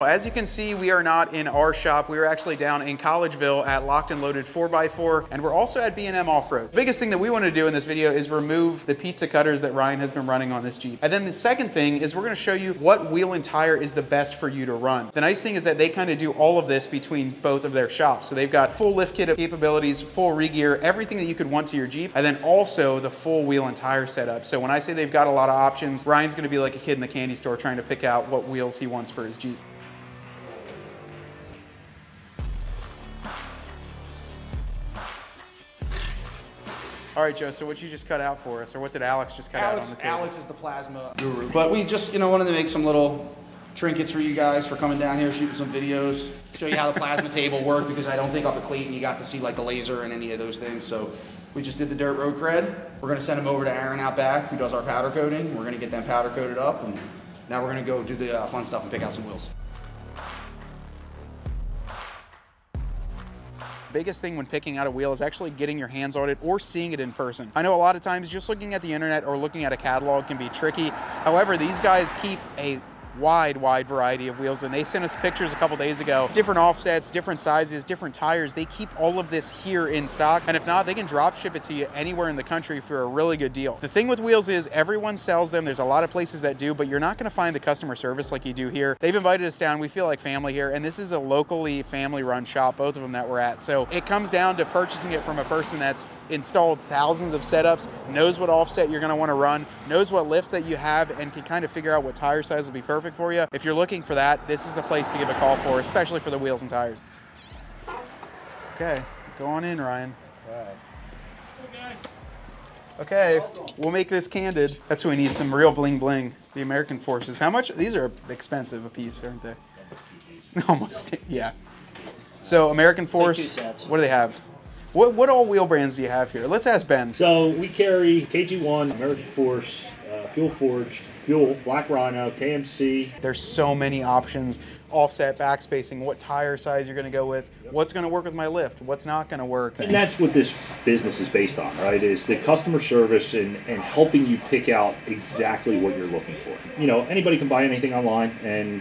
As you can see, we are not in our shop. We are actually down in Collegeville at LockedN'Loaded 4x4, and we're also at B&M Off-Road. The biggest thing that we want to do in this video is remove the pizza cutters that Ryan has been running on this Jeep. And then the second thing is we're going to show you what wheel and tire is the best for you to run. The nice thing is that they kind of do all of this between both of their shops. So they've got full lift kit capabilities, full re-gear, everything that you could want to your Jeep, and then also the full wheel and tire setup. So when I say they've got a lot of options, Ryan's going to be like a kid in the candy store trying to pick out what wheels he wants for his Jeep. All right, Joe, so what you just cut out for us, or what did Alex just cut out on the table? Alex is the plasma guru. But we just, wanted to make some little trinkets for you guys for coming down here, shooting some videos, show you how the plasma table worked, because I don't think up at Clayton you got to see like the laser and any of those things. So we just did the dirt road CRED. We're gonna send them over to Aaron out back, who does our powder coating. We're gonna get them powder coated up, and now we're gonna go do the fun stuff and pick out some wheels. Biggest thing when picking out a wheel is actually getting your hands on it or seeing it in person. I know a lot of times just looking at the internet or looking at a catalog can be tricky. However, these guys keep a wide variety of wheels, and they sent us pictures a couple days ago. Different offsets, different sizes, different tires. They keep all of this here in stock, and if not, they can drop ship it to you anywhere in the country for a really good deal. The thing with wheels is everyone sells them. There's a lot of places that do, but you're not gonna find the customer service like you do here. They've invited us down. We feel like family here, and this is a locally family-run shop, both of them that we're at. So it comes down to purchasing it from a person that's installed thousands of setups, knows what offset you're gonna wanna run, knows what lift that you have, and can kind of figure out what tire size will be perfect for you. If you're looking for that, this is the place to give a call for, especially for the wheels and tires. Okay, go on in, Ryan. All right. Okay, we'll make this candid. That's when we need some real bling bling. The American Forces. How much? These are expensive a piece, aren't they? Almost, yeah. So American Force, what do they have? What all wheel brands do you have here? Let's ask Ben. So we carry KG1, American Force, Fuel Forged, Fuel, Black Rhino, KMC. There's so many options. Offset, backspacing, what tire size you're gonna go with, what's gonna work with my lift, what's not gonna work. And that's what this business is based on, right? Is the customer service and helping you pick out exactly what you're looking for. Anybody can buy anything online, and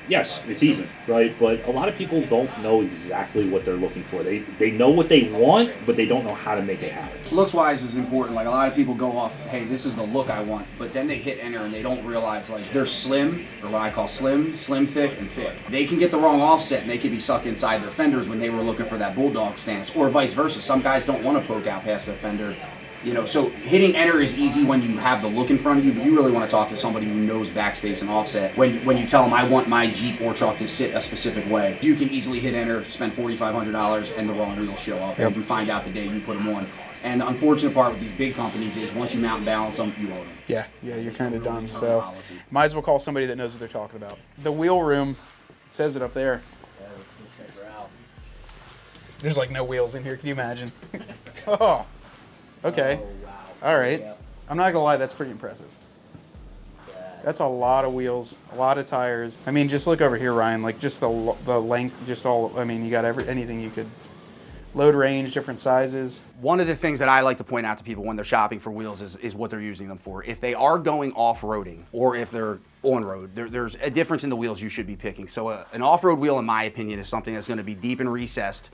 yes, it's easy, right? But a lot of people don't know exactly what they're looking for. They know what they want, but they don't know how to make it happen. Looks wise is important. Like a lot of people go off, hey, this is the look I want, but then they hit enter and they don't realize like they're slim, or what I call slim, thick, and thick. They can get the wrong offset and they could be sucked inside their fenders when they were looking for that bulldog stance, or vice versa. Some guys don't want to poke out past their fender. So hitting enter is easy when you have the look in front of you, but you really want to talk to somebody who knows backspace and offset. When you tell them, I want my Jeep or truck to sit a specific way, you can easily hit enter, spend $4,500, and the wrong wheels show up. Yep. And you find out the day you put them on. And the unfortunate part with these big companies is once you mount and balance them, you own them. Yeah, you're kind of done. So might as well call somebody that knows what they're talking about. The wheel room, it says it up there. Yeah, let's go check her out. There's like no wheels in here. Can you imagine? Oh, okay. Oh, wow. All right. Yeah. I'm not gonna lie, that's pretty impressive. That's a lot of wheels, a lot of tires. I mean, just look over here, Ryan. Like just the length, just all. I mean, you got anything you could. Load range, different sizes. One of the things that I like to point out to people when they're shopping for wheels is what they're using them for. If they are going off-roading or if they're on-road, there's a difference in the wheels you should be picking. So an off-road wheel, in my opinion, is something that's going to be deep and recessed,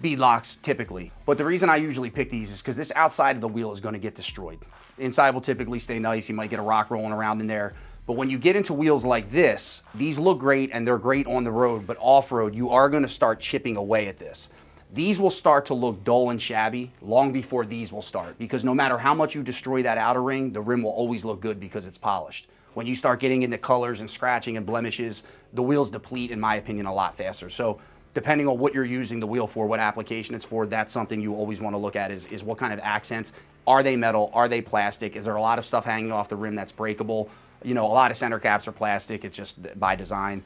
beadlocks typically. But the reason I usually pick these is because this outside of the wheel is going to get destroyed. Inside will typically stay nice. You might get a rock rolling around in there. But when you get into wheels like this, these look great and they're great on the road, but off-road, you are going to start chipping away at this. These will start to look dull and shabby long before these will start, because no matter how much you destroy that outer ring, the rim will always look good because it's polished. When you start getting into colors and scratching and blemishes, the wheels deplete, in my opinion, a lot faster. So depending on what you're using the wheel for, what application it's for, that's something you always want to look at is what kind of accents. Are they metal? Are they plastic? Is there a lot of stuff hanging off the rim that's breakable? A lot of center caps are plastic. It's just by design.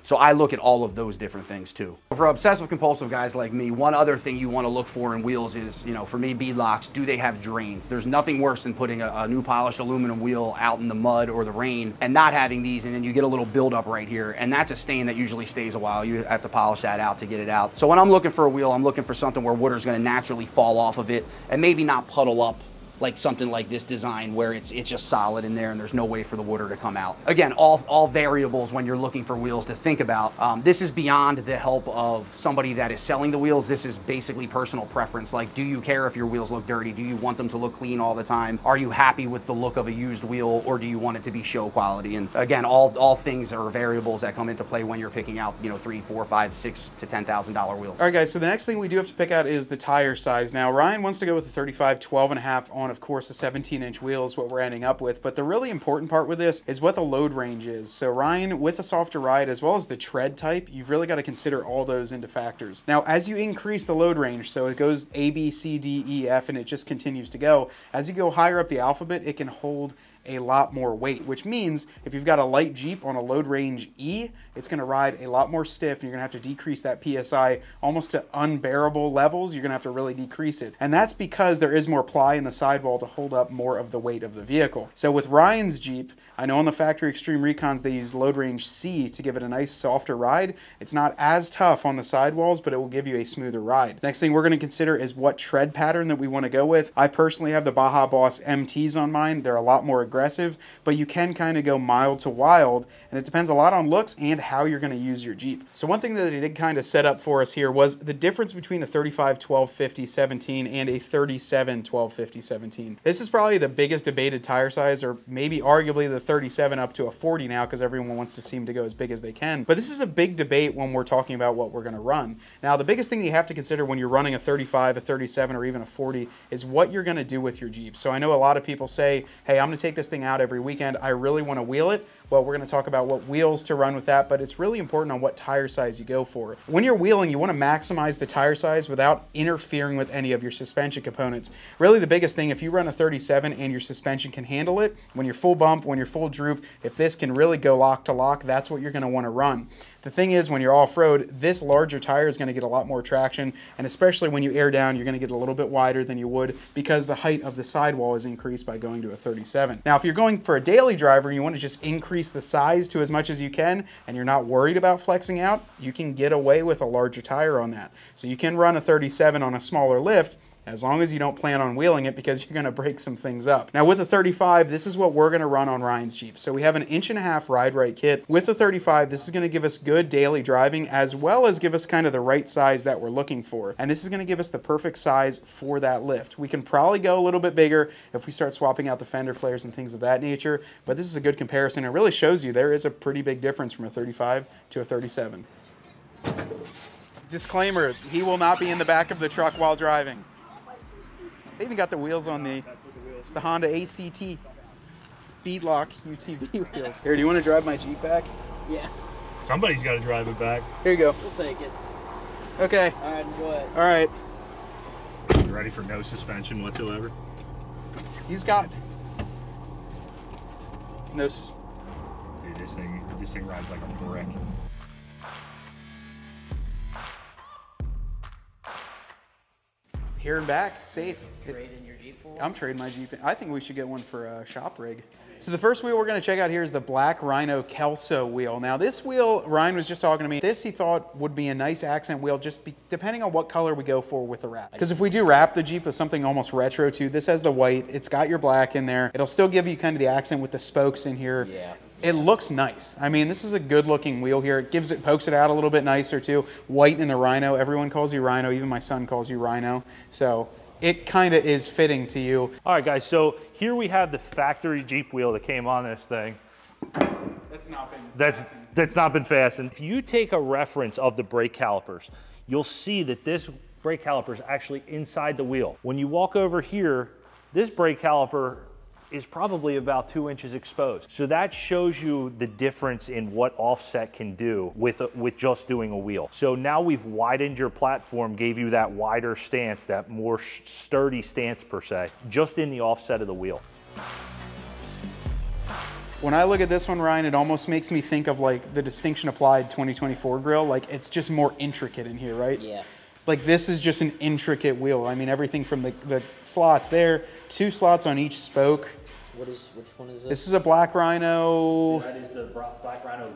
So I look at all of those different things too. For obsessive compulsive guys like me, one other thing you want to look for in wheels is, for me, beadlocks, do they have drains? There's nothing worse than putting a new polished aluminum wheel out in the mud or the rain and not having these, and then you get a little buildup right here, and that's a stain that usually stays a while. You have to polish that out to get it out. So when I'm looking for a wheel, I'm looking for something where water's going to naturally fall off of it and maybe not puddle up like something like this design where it's just solid in there and there's no way for the water to come out. Again, all variables when you're looking for wheels to think about. This is beyond the help of somebody that is selling the wheels. This is basically personal preference. Like, do you care if your wheels look dirty? Do you want them to look clean all the time? Are you happy with the look of a used wheel, or do you want it to be show quality? And again, all things are variables that come into play when you're picking out, you know, $3, $4, $5, $6 to $10,000 wheels. All right, guys, so the next thing we do have to pick out is the tire size. Now, Ryan wants to go with a 35 12.5 on, of course, a 17-inch wheel is what we're ending up with. But the really important part with this is what the load range is. So Ryan, with a softer ride as well as the tread type, you've really got to consider all those into factors. Now, as you increase the load range, so it goes A, B, C, D, E, F, and it just continues to go, as you go higher up the alphabet, it can hold a lot more weight, which means if you've got a light Jeep on a load range E, it's going to ride a lot more stiff, and you're going to have to decrease that PSI almost to unbearable levels. You're going to have to really decrease it. And that's because there is more ply in the sidewall to hold up more of the weight of the vehicle. So with Ryan's Jeep, I know on the factory Extreme Recons, they use load range C to give it a nice softer ride. It's not as tough on the sidewalls, but it will give you a smoother ride. Next thing we're going to consider is what tread pattern that we want to go with. I personally have the Baja Boss MTs on mine. They're a lot more aggressive, but you can kind of go mild to wild, and it depends a lot on looks and how you're going to use your Jeep. So one thing that he did kind of set up for us here was the difference between a 35 1250 17 and a 37 1250 17. This is probably the biggest debated tire size, or maybe arguably the 37 up to a 40 now, because everyone wants to seem to go as big as they can. But this is a big debate when we're talking about what we're going to run. Now, the biggest thing you have to consider when you're running a 35, a 37, or even a 40 is what you're going to do with your Jeep. So I know a lot of people say, hey, I'm going to take this thing out every weekend. I really want to wheel it. Well, we're going to talk about what wheels to run with that, but it's really important on what tire size you go for. When you're wheeling, you want to maximize the tire size without interfering with any of your suspension components. Really, the biggest thing, if you run a 37 and your suspension can handle it, when you're full bump, when you're full droop, if this can really go lock to lock, that's what you're going to want to run. The thing is, when you're off-road, this larger tire is going to get a lot more traction, and especially when you air down, you're going to get a little bit wider than you would because the height of the sidewall is increased by going to a 37. Now, if you're going for a daily driver and you want to just increase the size to as much as you can, and you're not worried about flexing out, you can get away with a larger tire on that. So you can run a 37 on a smaller lift, as long as you don't plan on wheeling it, because you're going to break some things up. Now with the 35, this is what we're going to run on Ryan's Jeep. So we have an 1.5-inch ride right kit. With the 35, this is going to give us good daily driving, as well as give us kind of the right size that we're looking for. And this is going to give us the perfect size for that lift. We can probably go a little bit bigger if we start swapping out the fender flares and things of that nature, but this is a good comparison. It really shows you there is a pretty big difference from a 35 to a 37. Disclaimer, he will not be in the back of the truck while driving. They even got the wheels on the Honda ACT beadlock UTV wheels. Here, do you want to drive my Jeep back? Yeah. Somebody's got to drive it back. Here you go. We'll take it. Okay. All right, enjoy it. All right. You ready for no suspension whatsoever? He's got no. Dude, this thing rides like a brick. Here and back, safe. Trade in your Jeep for one? I'm trading my Jeep. I think we should get one for a shop rig. So the first wheel we're going to check out here is the Black Rhino Kelso wheel. Now this wheel, Ryan was just talking to me, this he thought would be a nice accent wheel, depending on what color we go for with the wrap. Because if we do wrap the Jeep with something almost retro too, this has the white, it's got your black in there. It'll still give you kind of the accent with the spokes in here. Yeah. It looks nice. I mean, this is a good looking wheel here. It pokes it out a little bit nicer too. White in the Rhino. Everyone calls you Rhino. Even my son calls you Rhino. So it kind of is fitting to you. All right, guys, so here we have the factory Jeep wheel that came on this thing. That's not been That's not been fastened. If you take a reference of the brake calipers, you'll see that this brake caliper is actually inside the wheel. When you walk over here, this brake caliper is probably about 2 inches exposed. So that shows you the difference in what offset can do with just doing a wheel. So now we've widened your platform, gave you that wider stance, that more sturdy stance per se, just in the offset of the wheel. When I look at this one, Ryan, it almost makes me think of like the Distinction Applied 2024 grill. Like it's just more intricate in here, right? Yeah. Like this is just an intricate wheel. I mean, everything from the slots there, 2 slots on each spoke. Which one is This is a Black Rhino That is the Black Rhino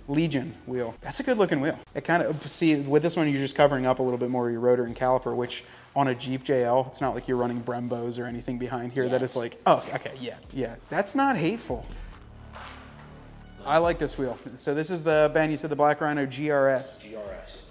Legion wheel. That's a good looking wheel. It kind of, see, with this one, you're just covering up a little bit more of your rotor and caliper, which on a Jeep JL, it's not like you're running Brembos or anything behind here that is like, oh, okay, yeah. That's not hateful. I like this wheel. So this is the, Ben, you said the Black Rhino GRS.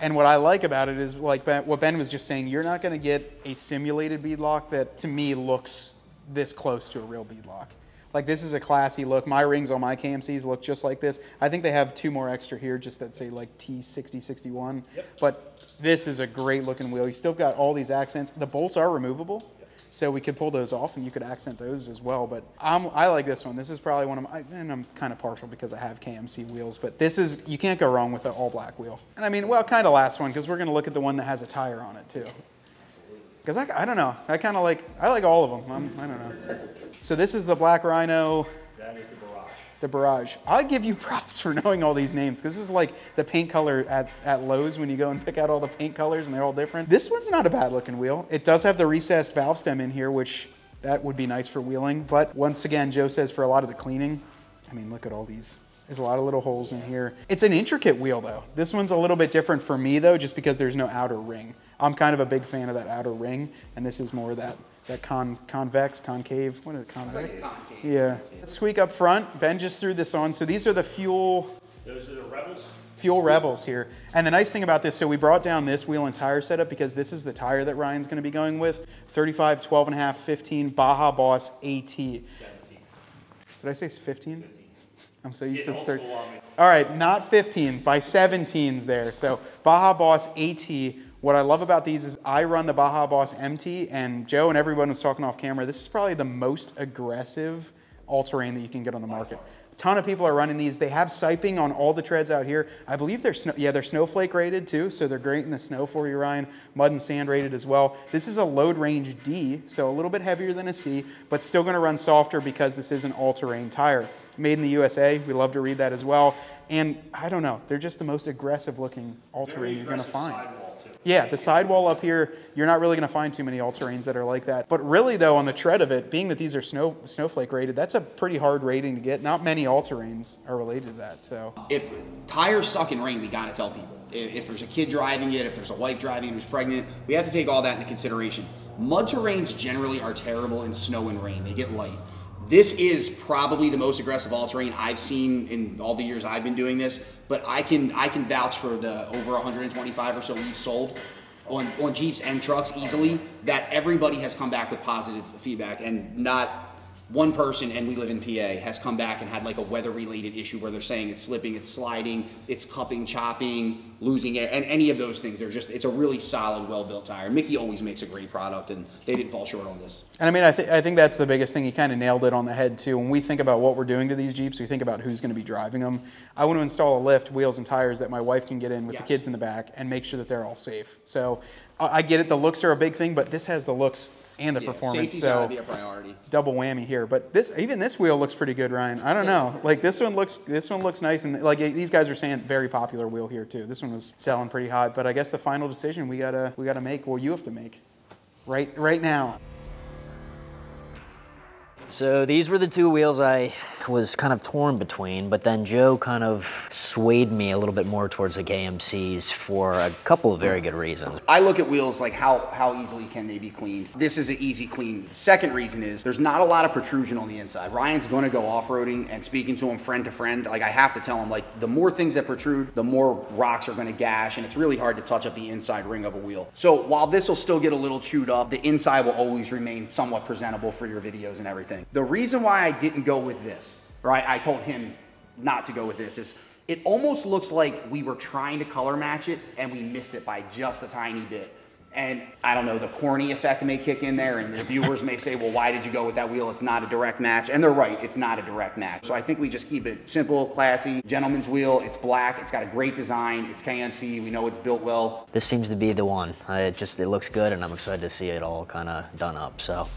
And what I like about it is, like what Ben was just saying, you're not gonna get a simulated beadlock that to me looks this close to a real beadlock. Like this is a classy look. My rings on my KMCs look just like this. I think they have 2 more extra here just that say like T6061. Yep. But this is a great looking wheel. You still got all these accents. The bolts are removable. Yep. So we could pull those off and you could accent those as well. But I like this one. This is probably one of my, and I'm kind of partial because I have KMC wheels, but this is, you can't go wrong with an all black wheel. And I mean, well, kind of last one because we're gonna look at the one that has a tire on it too. Because I don't know, I like all of them. I don't know. So this is the Black Rhino. That is the Barrage. The Barrage. I give you props for knowing all these names because this is like the paint color at Lowe's when you go and pick out all the paint colors and they're all different. This one's not a bad looking wheel. It does have the recessed valve stem in here, which that would be nice for wheeling. But once again, Joe says for a lot of the cleaning, I mean, look at all these. There's a lot of little holes in here. It's an intricate wheel though. This one's a little bit different for me though, just because there's no outer ring. I'm kind of a big fan of that outer ring, and this is more that convex, concave, what is it, convex? Concave. Yeah. Squeak up front, Ben just threw this on. So these are the fuel. Those are the Rebels? Fuel Rebels here. And the nice thing about this, so we brought down this wheel and tire setup because this is the tire that Ryan's gonna be going with. 35, 12.5, 15, Baja Boss AT. 17. Did I say 15? 15. I'm so used to 30. All right, not 15, by 17s there. So Baja Boss AT. What I love about these is I run the Baja Boss MT, and Joe and everyone was talking off camera. This is probably the most aggressive all-terrain that you can get on the market. A ton of people are running these. They have siping on all the treads out here. I believe they're they're snowflake rated too, so they're great in the snow for you, Ryan. Mud and sand rated as well. This is a load range D, so a little bit heavier than a C, but still going to run softer because this is an all-terrain tire. Made in the USA. We love to read that as well. And I don't know, they're just the most aggressive looking all-terrain you're going to find. Yeah, the sidewall up here, you're not really going to find too many all-terrains that are like that. But really, though, on the tread of it, being that these are snowflake rated, that's a pretty hard rating to get. Not many all-terrains are related to that. So if tires suck in rain, we got to tell people. If there's a kid driving it, if there's a wife driving it who's pregnant, we have to take all that into consideration. Mud terrains generally are terrible in snow and rain. They get light. This is probably the most aggressive all-terrain I've seen in all the years I've been doing this, but I can vouch for the over 125 or so we've sold on Jeeps and trucks easily, that everybody has come back with positive feedback, and not one person, and we live in PA, has come back and had like a weather-related issue where they're saying it's slipping, it's sliding, it's cupping, chopping, losing air, and any of those things. It's a really solid, well-built tire. Mickey always makes a great product, and they didn't fall short on this. And I mean, I think that's the biggest thing. He kind of nailed it on the head too. When we think about what we're doing to these Jeeps, we think about who's going to be driving them. I want to install a lift, wheels, and tires that my wife can get in with the kids in the back and make sure that they're all safe. So I get it. The looks are a big thing, but this has the looks and the performance, safety's so gotta be a priority. Double whammy here. But even this wheel looks pretty good, Ryan. I don't know, like this one looks nice, and like these guys are saying, very popular wheel here too. This one was selling pretty hot, but I guess the final decision we gotta make. Well, you have to make right now. So these were the two wheels I was kind of torn between, but then Joe kind of swayed me a little bit more towards the KMCs for a couple of very good reasons. I look at wheels like how easily can they be cleaned. This is an easy clean. The second reason is there's not a lot of protrusion on the inside. Ryan's going to go off-roading, and speaking to him friend to friend, like I have to tell him, like the more things that protrude, the more rocks are going to gash, and it's really hard to touch up the inside ring of a wheel. So while this will still get a little chewed up, the inside will always remain somewhat presentable for your videos and everything. The reason why I didn't go with this, or I told him not to go with this, is it almost looks like we were trying to color match it and we missed it by just a tiny bit. And I don't know, the corny effect may kick in there, and the viewers may say, well, why did you go with that wheel? It's not a direct match. And they're right, it's not a direct match. So I think we just keep it simple, classy, gentleman's wheel. It's black, it's got a great design, it's KMC, we know it's built well. This seems to be the one. It looks good, and I'm excited to see it all kind of done up, so.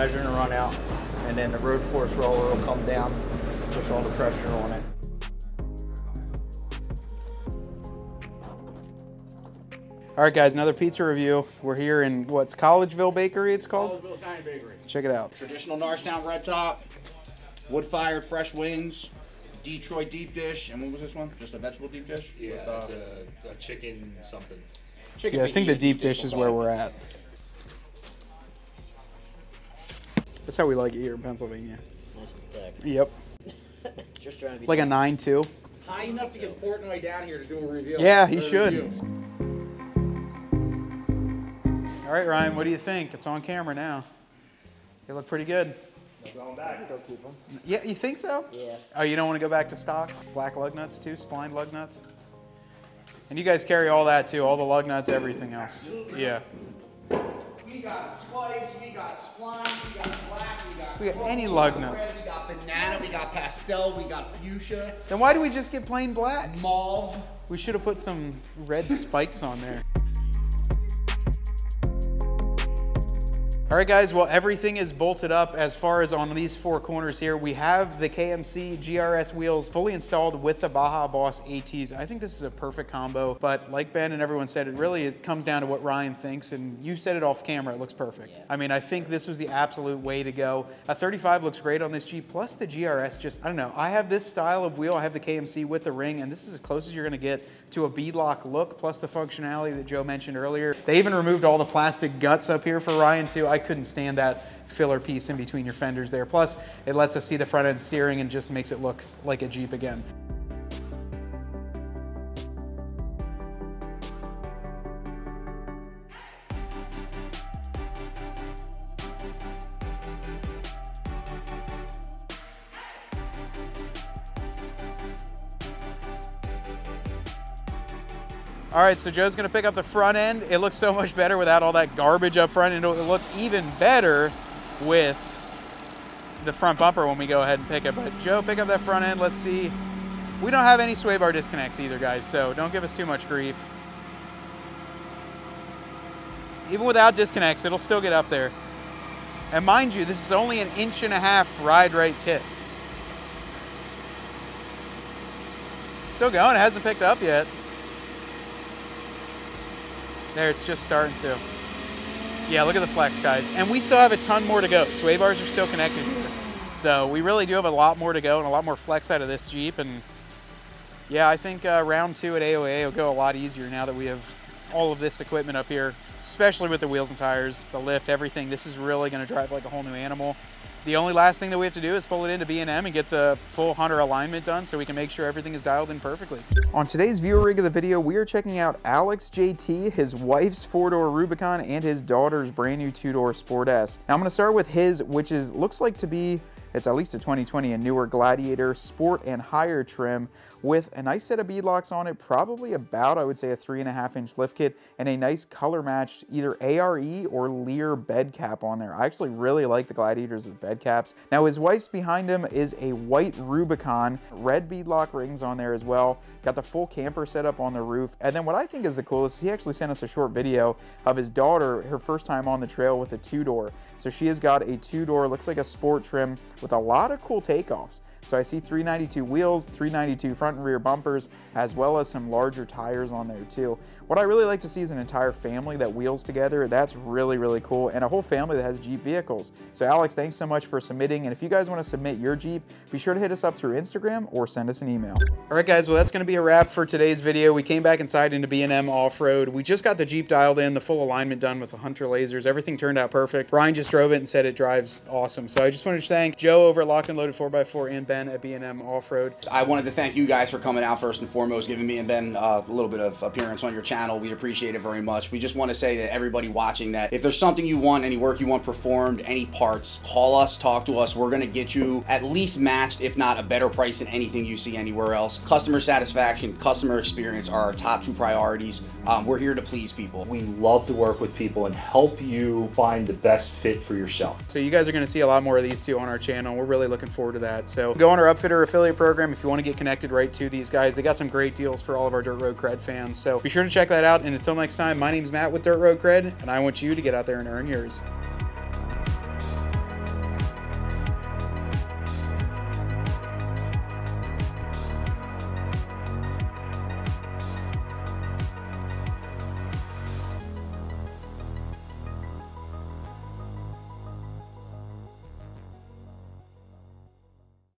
measuring run out, and then the road force roller will come down, push all the pressure on it. All right, guys, another pizza review. We're here in, what's Collegeville Bakery it's called? Collegeville Italian Bakery. Check it out. Traditional Norristown red top, wood-fired fresh wings, Detroit deep dish, and what was this one? Just a vegetable deep dish? Yeah, with, it's a chicken something. See, I think the deep dish is where we're at. That's how we like it here in Pennsylvania. Nice and thick. Yep. Just trying to be Like a 9-2. It's high enough to get Portnoy down here to do a review. Yeah, he should. All right, Ryan, what do you think? It's on camera now. They look pretty good. Going back. Go keep them. Yeah, you think so? Yeah. Oh, you don't want to go back to stock? Black lug nuts too, splined lug nuts? And you guys carry all that too, all the lug nuts, everything else. Yeah. We got spikes, we got splines, we got black, We got any lug nuts. we got banana, we got pastel, we got fuchsia, Then why do we just get plain black? mauve. We should have put some red spikes on there. All right, guys, well, everything is bolted up as far as on these four corners here. We have the KMC GRS wheels fully installed with the Baja Boss ATs. I think this is a perfect combo, but like Ben and everyone said, it really comes down to what Ryan thinks, and you said it off camera, it looks perfect. Yeah. I mean, I think this was the absolute way to go. A 35 looks great on this Jeep, plus the GRS just, I don't know, I have this style of wheel, I have the KMC with the ring, and this is as close as you're gonna get to a beadlock look, plus the functionality that Joe mentioned earlier. They even removed all the plastic guts up here for Ryan too. I couldn't stand that filler piece in between your fenders there. Plus, it lets us see the front end steering and just makes it look like a Jeep again. All right, so Joe's gonna pick up the front end. It looks so much better without all that garbage up front, and it'll look even better with the front bumper when we go ahead and pick it. But Joe, pick up that front end, let's see. We don't have any sway bar disconnects either, guys, so don't give us too much grief. Even without disconnects, it'll still get up there. And mind you, this is only an 1.5" ride right kit. It's still going, it hasn't picked up yet. There, it's just starting to. Yeah, look at the flex, guys. And we still have a ton more to go. Sway bars are still connected here. So we really do have a lot more to go and a lot more flex out of this Jeep. And yeah, I think round 2 at AOA will go a lot easier now that we have all of this equipment up here, especially with the wheels and tires, the lift, everything. This is really gonna drive like a whole new animal. The only last thing that we have to do is pull it into B&M and get the full Hunter alignment done so we can make sure everything is dialed in perfectly. On today's viewer rig of the video, we are checking out Alex JT, his wife's 4-door Rubicon, and his daughter's brand new 2-door Sport S. Now I'm gonna start with his, which looks like to be, it's at least a 2020, a newer Gladiator Sport and higher trim with a nice set of beadlocks on it, probably about, I would say, a 3.5" lift kit, and a nice color matched either ARE or Lear bed cap on there. I actually really like the Gladiators with bed caps. Now his wife's behind him is a white Rubicon, red beadlock rings on there as well. Got the full camper set up on the roof. And then what I think is the coolest, he actually sent us a short video of his daughter, her first time on the trail with a 2-door. So she has got a 2-door, looks like a sport trim with a lot of cool takeoffs. So I see 392 wheels, 392 front and rear bumpers, as well as some larger tires on there too. What I really like to see is an entire family that wheels together. That's really, really cool. And a whole family that has Jeep vehicles. So Alex, thanks so much for submitting. And if you guys want to submit your Jeep, be sure to hit us up through Instagram or send us an email. All right, guys, well, that's going to be a wrap for today's video. We came back inside into B&M Off-Road. We just got the Jeep dialed in, the full alignment done with the Hunter lasers. Everything turned out perfect. Ryan just drove it and said it drives awesome. So I just wanted to thank Joe over at LockedN'Loaded 4x4 and Ben at B&M Off-Road. I wanted to thank you guys for coming out first and foremost, giving me and Ben a little bit of appearance on your channel. We appreciate it very much. We just want to say to everybody watching that if there's something you want, any work you want performed, any parts, call us, talk to us. We're going to get you at least matched, if not a better price than anything you see anywhere else. Customer satisfaction, customer experience are our top 2 priorities. We're here to please people. We love to work with people and help you find the best fit for yourself. So you guys are going to see a lot more of these too on our channel. We're really looking forward to that. So go on our Upfitter affiliate program if you want to get connected right to these guys. They got some great deals for all of our Dirt Road Cred fans. So be sure to check that out. And until next time, my name's Matt with Dirt Road Cred, and I want you to get out there and earn yours.